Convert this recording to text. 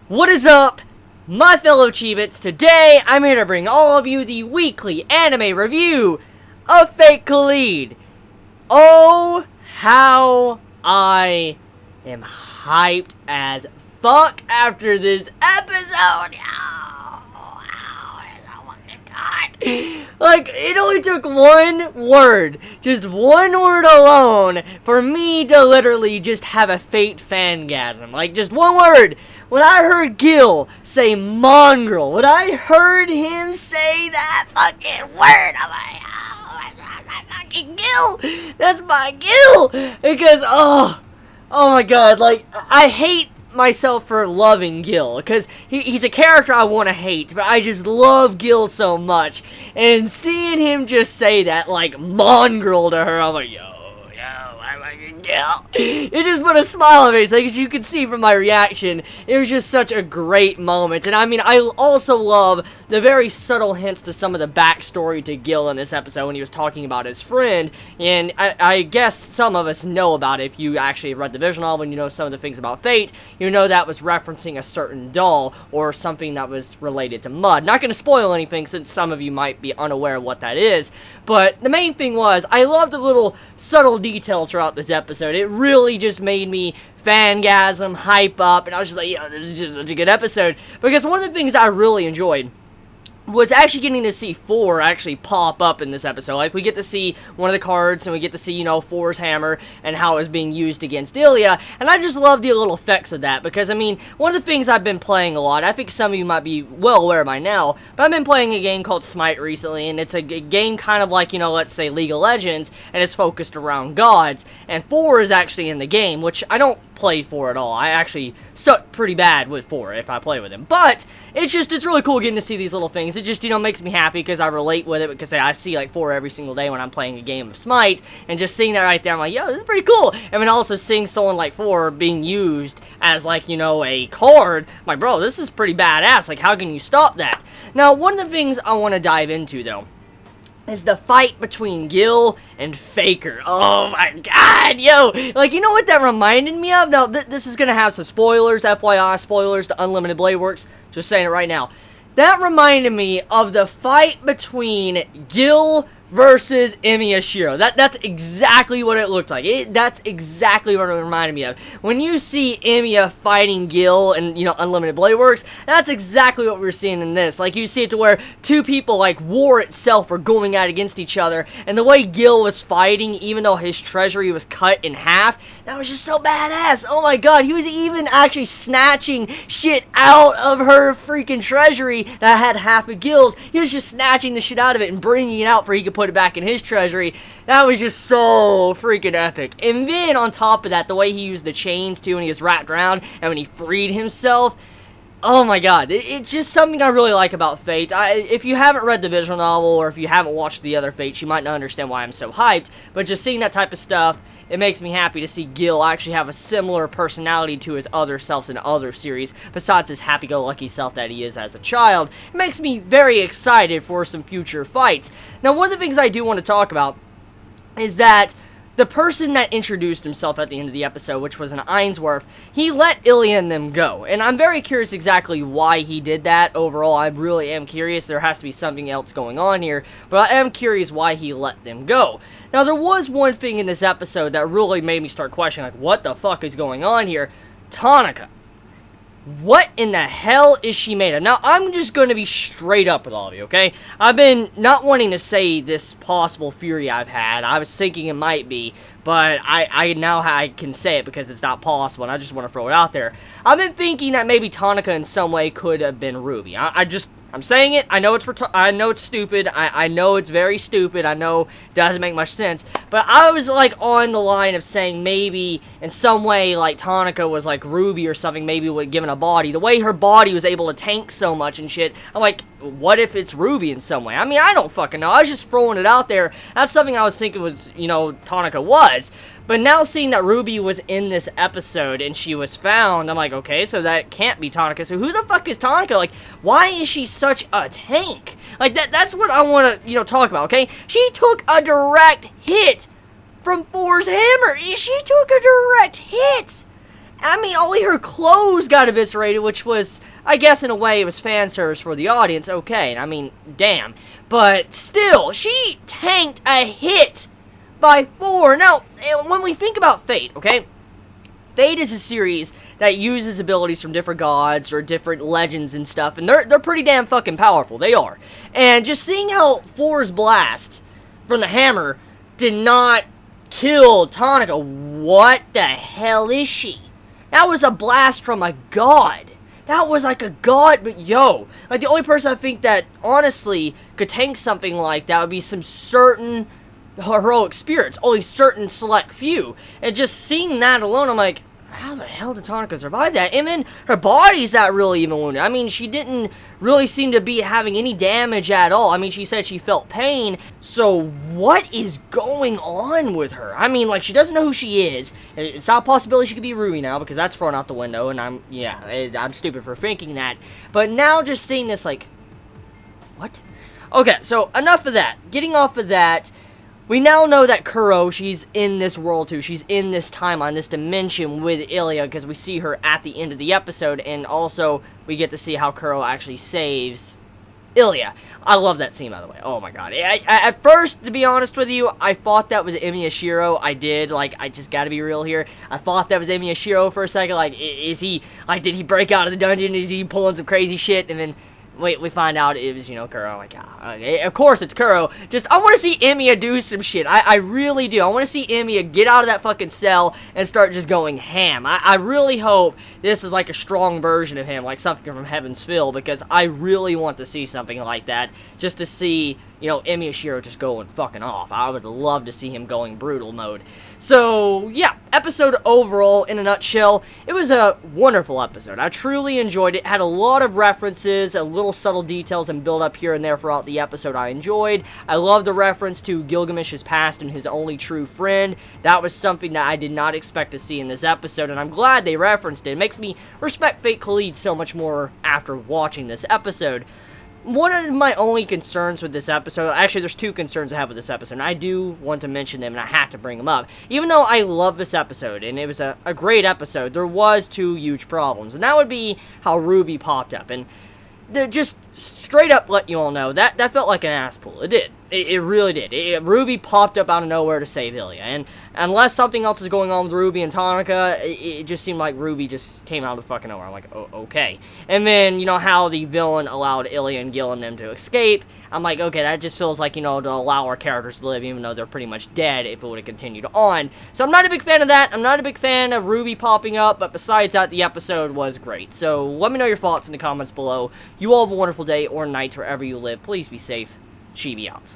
What is up, my fellow Chibits? Today, I'm here to bring all of you the weekly anime review of Fate Kaleid. Oh, how I am hyped as fuck after this episode. Like, it only took one word, just one word alone, for me to literally just have a Fate fangasm. Like, just one word. When I heard Gil say mongrel, when I heard him say that fucking word, I'm like, oh, that's my fucking Gil. That's my Gil. Because, oh my god, like, I hate myself for loving Gil, because he's a character I want to hate, but I just love Gil so much, and seeing him just say that, like, mongrel to her, I'm like, yo, I like Gil. It just put a smile on my face, like, as you can see from my reaction, it was just such a great moment. And I mean, I also love the very subtle hints to some of the backstory to Gil in this episode when he was talking about his friend, and I guess some of us know about it. If you actually read the visual novel and you know some of the things about Fate, you know that was referencing a certain doll or something that was related to mud. Not going to spoil anything since some of you might be unaware of what that is, but the main thing was, I love the little subtle details throughout this episode. It really just made me fangasm, hype up, and I was just like, yo, this is just such a good episode. Because one of the things I really enjoyed was actually getting to see 4 actually pop up in this episode. Like, we get to see one of the cards, and we get to see, you know, 4's hammer, and how it was being used against Illya, and I just love the little effects of that, because, I mean, one of the things I've been playing a lot, I think some of you might be well aware by now, but I've been playing a game called Smite recently, and it's a game kind of like, you know, let's say League of Legends, and it's focused around gods, and 4 is actually in the game, which I don't play 4 at all. I actually suck pretty bad with 4 if I play with him, but it's really cool getting to see these little things. It just, you know, makes me happy because I relate with it, because I see like 4 every single day when I'm playing a game of Smite, and just seeing that right there, I'm like, yo, this is pretty cool. And then also seeing someone like 4 being used as, like, you know, a card, I'm like, bro, this is pretty badass. Like, how can you stop that? Now, one of the things I want to dive into, though, is the fight between Gil and Faker. Oh my god, yo! Like, you know what that reminded me of? Now, this is gonna have some spoilers, FYI spoilers, to Unlimited Blade Works. Just saying it right now. That reminded me of the fight between Gil versus Shiro. That's exactly what it looked like. That's exactly what it reminded me of. When you see Emiya fighting Gil and, you know, Unlimited Blade Works, that's exactly what we're seeing in this. Like, you see it to where two people, like, war itself are going out against each other, and the way Gil was fighting, even though his treasury was cut in half, that was just so badass. Oh my god, he was even actually snatching shit out of her freaking treasury that had half of Gil's. He was just snatching the shit out of it and bringing it out for he could put it back in his treasury. That was just so freaking epic. And then on top of that, the way he used the chains too, and he was wrapped around, and when he freed himself, oh my god, it's just something I really like about Fate. If you haven't read the visual novel, or if you haven't watched the other Fates, you might not understand why I'm so hyped, but just seeing that type of stuff, it makes me happy to see Gil actually have a similar personality to his other selves in other series, besides his happy-go-lucky self that he is as a child. It makes me very excited for some future fights. Now, one of the things I do want to talk about is that the person that introduced himself at the end of the episode, which was an Ainsworth, he let Illya and them go. And I'm very curious exactly why he did that. Overall, I really am curious. There has to be something else going on here. But I am curious why he let them go. Now, there was one thing in this episode that really made me start questioning, like, what the fuck is going on here? Tanaka. What in the hell is she made of? Now, I'm just going to be straight up with all of you, okay? I've been not wanting to say this possible theory I've had. I was thinking it might be, but I can say it because it's not possible, and I just want to throw it out there. I've been thinking that maybe Tanaka in some way could have been Ruby. I'm saying it. I know it's stupid. I know it's very stupid. I know it doesn't make much sense. But I was, like, on the line of saying maybe in some way, like, Tanaka was, like, Ruby or something, maybe given a body. The way her body was able to tank so much and shit, I'm like, what if it's Ruby in some way? I mean, I don't fucking know. I was just throwing it out there. That's something I was thinking was, you know, Tanaka was. But now seeing that Ruby was in this episode and she was found, I'm like, okay, so that can't be Tanaka. So who the fuck is Tanaka? Like, why is she such a tank? Like, that's what I want to, you know, talk about, okay? She took a direct hit from Thor's hammer. She took a direct hit. I mean, only her clothes got eviscerated, which was, I guess in a way, it was fan service for the audience. Okay, I mean, damn. But still, she tanked a hit by Thor. Now, when we think about Fate, okay? Fate is a series that uses abilities from different gods or different legends and stuff, and they're pretty damn fucking powerful. They are. And just seeing how Thor's blast from the hammer did not kill Tonica. What the hell is she? That was a blast from a god. That was like a god, but yo. Like, the only person I think that, honestly, could tank something like that would be some certain heroic spirits. Only certain select few. And just seeing that alone, I'm like, how the hell did Tonica survive that? And then her body's not really even wounded. I mean, she didn't really seem to be having any damage at all. I mean, she said she felt pain. So what is going on with her? I mean, like, she doesn't know who she is. It's not a possibility she could be Ruby now, because that's thrown out the window, and I'm stupid for thinking that. But now just seeing this, like, what? Okay, so enough of that. Getting off of that, we now know that Kuro, she's in this world too. She's in this timeline, this dimension with Illya, because we see her at the end of the episode, and also we get to see how Kuro actually saves Illya. I love that scene, by the way. Oh my god. At first, to be honest with you, I thought that was Miyashiro. I did. Like, I just gotta be real here. I thought that was Miyashiro for a second. Like, is he, like, did he break out of the dungeon? Is he pulling some crazy shit? And then we find out it was, Kuro. Like, of course it's Kuro. Just, I want to see Emiya do some shit. I really do. I want to see Emiya get out of that fucking cell and start just going ham. I really hope this is like a strong version of him, like something from Heaven's Fill, because I really want to see something like that, just to see, Miyashiro just going fucking off. I would love to see him going brutal mode. So, yeah, episode overall, in a nutshell, it was a wonderful episode. I truly enjoyed it. Had a lot of references, a little subtle details and build up here and there throughout the episode I enjoyed. I love the reference to Gilgamesh's past and his only true friend. That was something that I did not expect to see in this episode, and I'm glad they referenced it. It makes me respect Fate Kaleid so much more after watching this episode. One of my only concerns with this episode, actually there's two concerns I have with this episode, and I do want to mention them, and I have to bring them up. Even though I love this episode, and it was a great episode, there was two huge problems, and that would be how Ruby popped up, and just straight up let you all know, that felt like an ass pull. It did. It really did. Ruby popped up out of nowhere to save Illya, and unless something else is going on with Ruby and Tonica, it just seemed like Ruby just came out of fucking nowhere. I'm like, oh, okay. And then, how the villain allowed Illya and Gil and them to escape, I'm like, okay, that just feels like, to allow our characters to live, even though they're pretty much dead if it would have continued on. So I'm not a big fan of that. I'm not a big fan of Ruby popping up, but besides that, the episode was great. So let me know your thoughts in the comments below. You all have a wonderful day or night wherever you live. Please be safe. Chibi out.